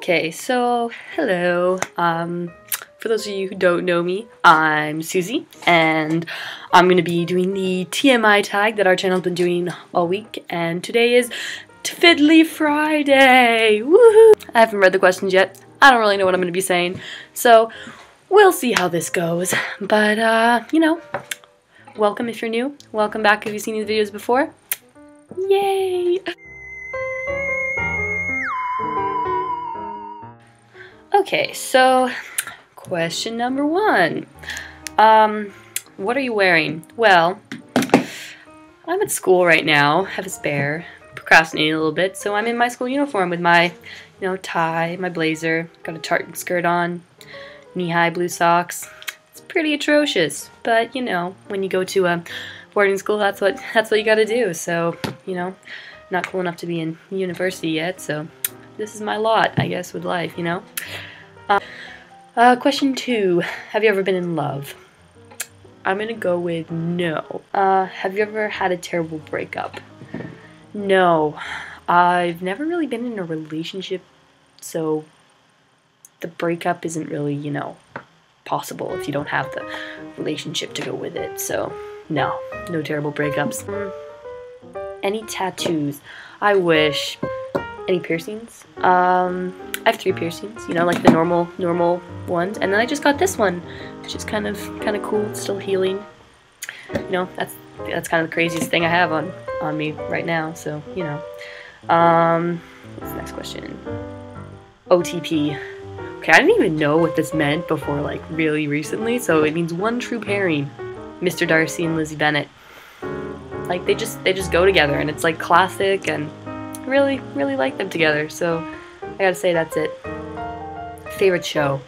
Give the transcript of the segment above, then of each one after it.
Okay, so hello. For those of you who don't know me, I'm Susie, and I'm gonna be doing the TMI tag that our channel's been doing all week, and today is Tfiddly Friday! Woohoo! I haven't read the questions yet. I don't really know what I'm gonna be saying, so we'll see how this goes. But, you know, welcome if you're new. Welcome back if you've seen these videos before. Yay! Okay, so question number one. What are you wearing? Well, I'm at school right now, have a spare, procrastinating a little bit, so I'm in my school uniform with my, tie, my blazer, got a tartan skirt on, knee-high blue socks. It's pretty atrocious, but when you go to a boarding school, that's what you gotta do. So, not cool enough to be in university yet, so this is my lot, I guess, with life, Question two, have you ever been in love? I'm gonna go with no. Have you ever had a terrible breakup? No. I've never really been in a relationship, so the breakup isn't really, possible if you don't have the relationship to go with it, so no terrible breakups. Any tattoos? I wish. Any piercings? I have 3 piercings, like the normal ones, and then I just got this one, which is kind of cool. It's still healing. That's kind of the craziest thing I have on me right now. So what's the next question? OTP. Okay, I didn't even know what this meant before like really recently. So it means one true pairing. Mr. Darcy and Lizzie Bennet. Like they just go together, and it's like classic, and I really like them together. So I gotta say that's it. Favorite show.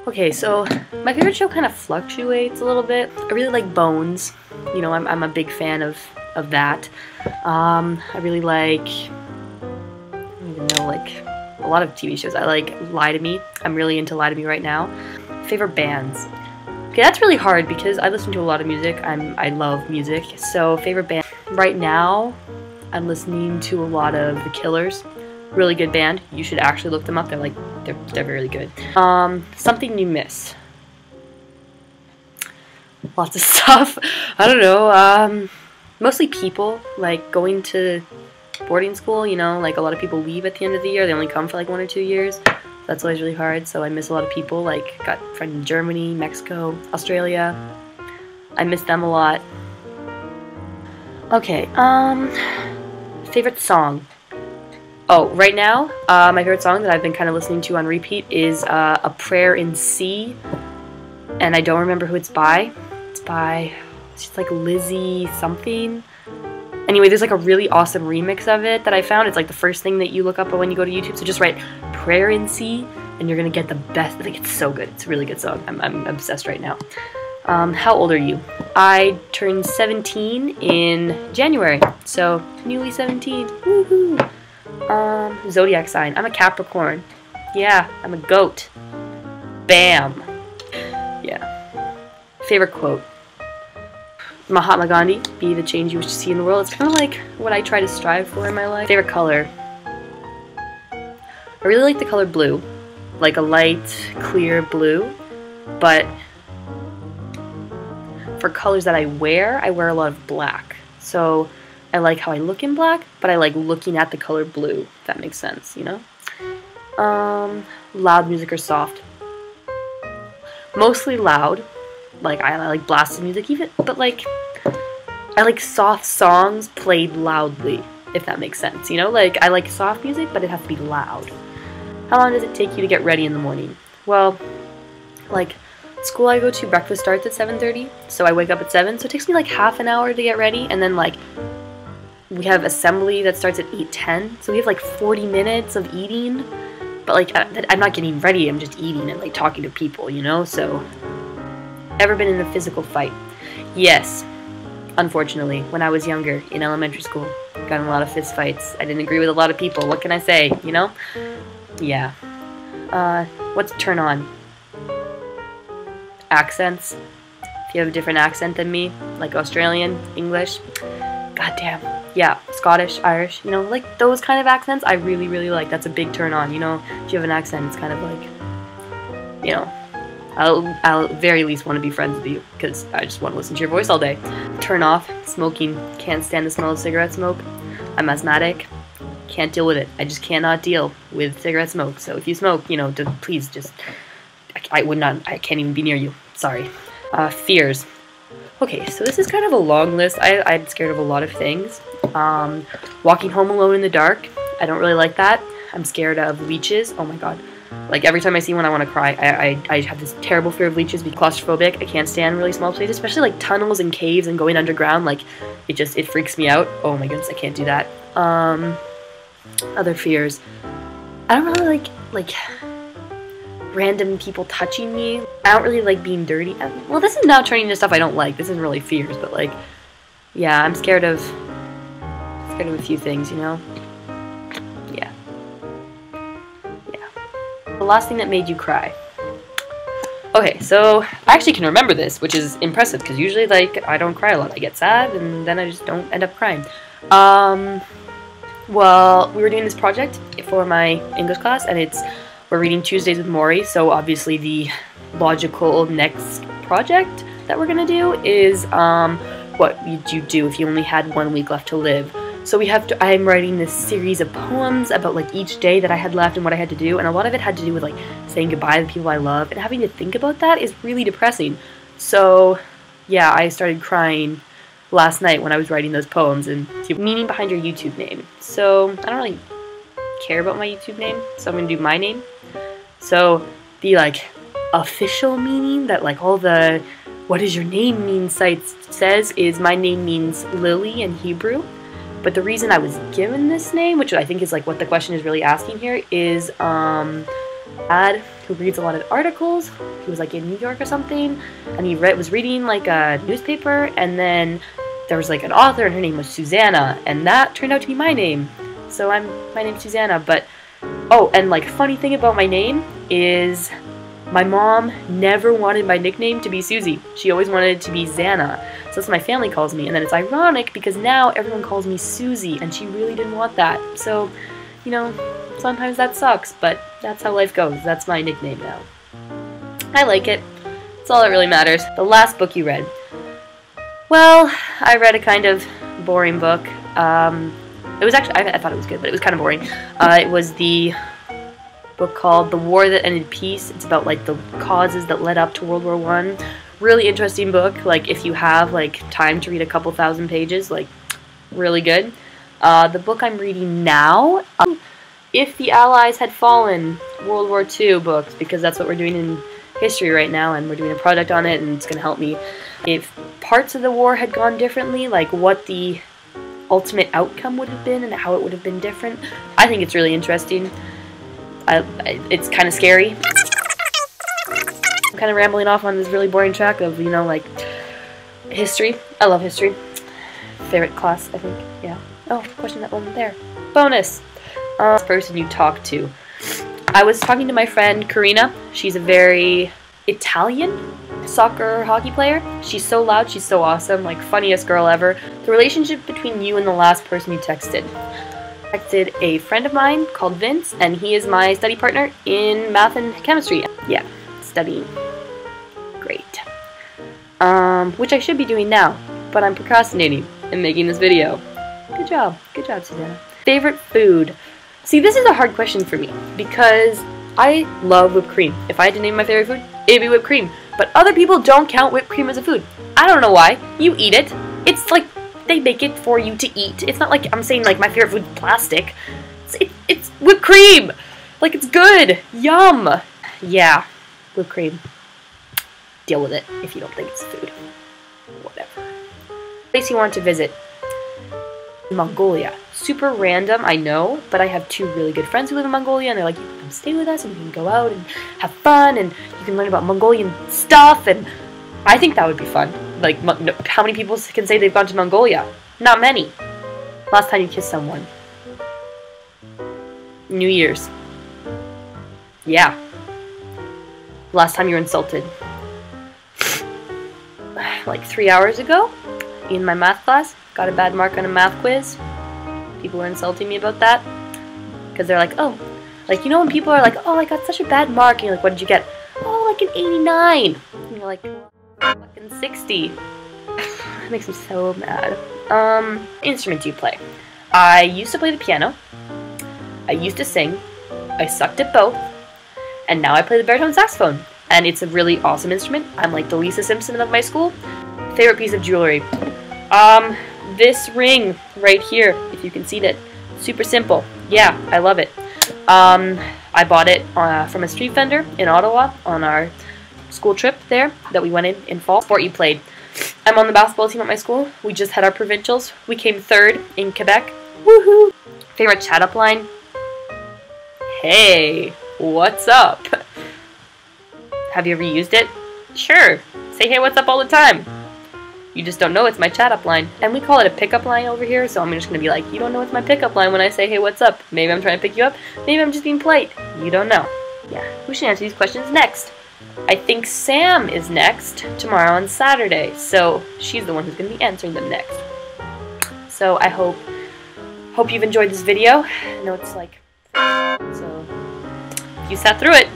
Okay, so my favorite show kind of fluctuates a little bit. I really like Bones. I'm a big fan of that. I really like, I don't even know, like a lot of TV shows. I like Lie to Me. I'm really into Lie to Me right now. Favorite bands. Okay, that's really hard because I listen to a lot of music. I love music. So favorite band right now, I'm listening to a lot of The Killers. Really good band. You should actually look them up. They're really good. Something you miss. Lots of stuff. I don't know. Mostly people. Like going to boarding school. Like a lot of people leave at the end of the year. They only come for like 1 or 2 years. That's always really hard. So I miss a lot of people. Like got friends in Germany, Mexico, Australia. I miss them a lot. Okay. Favorite song. Oh, right now, my favorite song that I've been kind of listening to on repeat is A Prayer in C, and I don't remember who it's by. It's just like Lizzie something. Anyway, there's like a really awesome remix of it that I found. It's like the first thing that you look up when you go to YouTube, so just write Prayer in C, and you're gonna get the best. Like, it's so good. It's a really good song. I'm obsessed right now. How old are you? I turned 17 in January, so newly 17. Woohoo! Zodiac sign. I'm a Capricorn. Yeah, I'm a goat. Bam. Yeah. Favorite quote. Mahatma Gandhi, be the change you wish to see in the world. It's kind of like what I try to strive for in my life. Favorite color. I really like the color blue. Like a light, clear blue. But for colors that I wear a lot of black. So I like how I look in black, but I like looking at the color blue, if that makes sense, Loud music or soft? Mostly loud. Like, I like blasted music even, but like, I like soft songs played loudly, if that makes sense, Like, I like soft music, but it has to be loud. How long does it take you to get ready in the morning? Well, like, school I go to, breakfast starts at 7:30, so I wake up at 7, so it takes me like half an hour to get ready, and then like, we have assembly that starts at 8:10, so we have like 40 minutes of eating, but like, I'm not getting ready, I'm just eating and like talking to people, so. Ever been in a physical fight? Yes, unfortunately, when I was younger, in elementary school, got in a lot of fist fights. I didn't agree with a lot of people, what can I say, Yeah. What's turn on? Accents. If you have a different accent than me, like Australian, English, goddamn, Yeah, Scottish, Irish, you know, like those kind of accents I really, really like. That's a big turn on, you know. If you have an accent, it's kind of like, you know, I'll very least want to be friends with you because I just want to listen to your voice all day. Turn off smoking. Can't stand the smell of cigarette smoke. I'm asthmatic. Can't deal with it. I just cannot deal with cigarette smoke. So if you smoke, you know, please just, I can't even be near you. Sorry. Fears. Okay, so this is kind of a long list. I'm scared of a lot of things. Walking home alone in the dark. I don't really like that. I'm scared of leeches. Oh my god. Like, every time I see one, I want to cry. I have this terrible fear of leeches, be claustrophobic. I can't stand really small places, especially like tunnels and caves and going underground. Like, it freaks me out. Oh my goodness, I can't do that. Other fears. I don't really like random people touching me. I don't really like being dirty. Well, this is now turning into stuff I don't like. This isn't really fears, but like, yeah, I'm scared of a few things, you know? Yeah. Yeah. The last thing that made you cry. Okay, so I actually can remember this, which is impressive, because usually, like, I don't cry a lot. I get sad, and then I just don't end up crying. Well, we were doing this project for my English class, and we're reading Tuesdays with Morrie, so obviously the logical next project that we're gonna do is, what would you do if you only had 1 week left to live? So I'm writing this series of poems about, like, each day that I had left and what I had to do, and a lot of it had to do with, like, saying goodbye to the people I love, and having to think about that is really depressing. So, yeah, I started crying last night when I was writing those poems, and the meaning behind your YouTube name. So, I don't really care about my YouTube name, so I'm gonna do my name. So, the, like, official meaning that, like, all the what does your name mean sites says is my name means Lily in Hebrew. But the reason I was given this name, which I think is like what the question is really asking here, is dad who reads a lot of articles. He was like in New York or something, and he was reading like a newspaper, and then there was like an author, and her name was Susanna, and that turned out to be my name. So my name's Susanna. But oh, and like funny thing about my name is my mom never wanted my nickname to be Susie. She always wanted it to be Xana. So that's what my family calls me. And then it's ironic because now everyone calls me Susie, and she really didn't want that. So, you know, sometimes that sucks, but that's how life goes. That's my nickname now. I like it. That's all that really matters. The last book you read. Well, I read a kind of boring book. It was actually, I thought it was good, but it was kind of boring. It was the book called The War That Ended Peace. It's about like the causes that led up to World War I. Really interesting book. Like if you have like time to read a couple thousand pages, like really good. The book I'm reading now, If the Allies Had Fallen, World War II books, because that's what we're doing in history right now, and we're doing a project on it, and it's going to help me. If parts of the war had gone differently, like what the ultimate outcome would have been and how it would have been different. I think it's really interesting. It's kind of scary. I'm kind of rambling off on this really boring track of, you know, like, history. I love history. Favorite class, I think. Yeah. Oh, question that wasn't there. Bonus! Person you talk to. I was talking to my friend Karina. She's a very Italian soccer hockey player. She's so loud, she's so awesome, like funniest girl ever. The relationship between you and the last person you texted. I texted a friend of mine called Vince, and he is my study partner in math and chemistry. Yeah, studying. Great. Which I should be doing now, but I'm procrastinating and making this video. Good job, Susanna. Favorite food? See, this is a hard question for me, because I love whipped cream. If I had to name my favorite food, it'd be whipped cream. But other people don't count whipped cream as a food. I don't know why. You eat it. It's like they make it for you to eat. It's not like I'm saying like my favorite food is plastic. It's whipped cream. Like it's good. Yum. Yeah, whipped cream. Deal with it if you don't think it's food. Whatever. Place you want to visit. Mongolia. Super random, I know, but I have 2 really good friends who live in Mongolia, and they're like, you can come stay with us, and we can go out and have fun, and you can learn about Mongolian stuff, and I think that would be fun. Like, how many people can say they've gone to Mongolia? Not many. Last time you kissed someone. New Year's. Yeah. Last time you were insulted. Like 3 hours ago? in my math class. Got a bad mark on a math quiz. People were insulting me about that. Because they're like, oh, like, you know when people are like, oh, I got such a bad mark. And you're like, what did you get? Oh, like an 89. And you're like, fucking 60. That makes me so mad. Instrument do you play? I used to play the piano. I used to sing. I sucked at both. And now I play the baritone saxophone. And it's a really awesome instrument. I'm like the Lisa Simpson of my school. Favorite piece of jewelry? This ring right here, if you can see that. Super simple. Yeah, I love it. I bought it from a street vendor in Ottawa on our school trip there that we went in fall. Sport you played? I'm on the basketball team at my school. We just had our provincials. We came 3rd in Quebec. Woohoo! Favorite chat up line? Hey, what's up? Have you ever used it? Sure. Say hey, what's up all the time. You just don't know it's my chat up line. And we call it a pickup line over here, so I'm just gonna be like, you don't know it's my pickup line when I say hey, what's up. Maybe I'm trying to pick you up. Maybe I'm just being polite. You don't know. Yeah. Who should answer these questions next? I think Sam is next tomorrow on Saturday, so she's the one who's gonna be answering them next. So I hope you've enjoyed this video. I know it's like, so if you sat through it,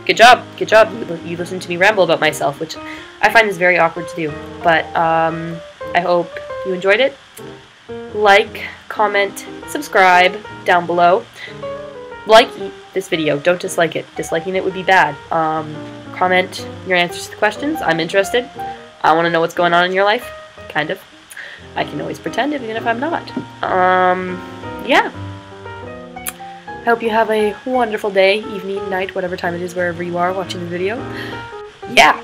good job, good job. You listened to me ramble about myself, which I find is very awkward to do. But I hope you enjoyed it. Like, comment, subscribe down below. Like this video, don't dislike it. Disliking it would be bad. Comment your answers to the questions. I'm interested. I want to know what's going on in your life, kind of. I can always pretend even if I'm not. Yeah. I hope you have a wonderful day, evening, night, whatever time it is, wherever you are watching the video. Yeah.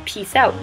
Peace out.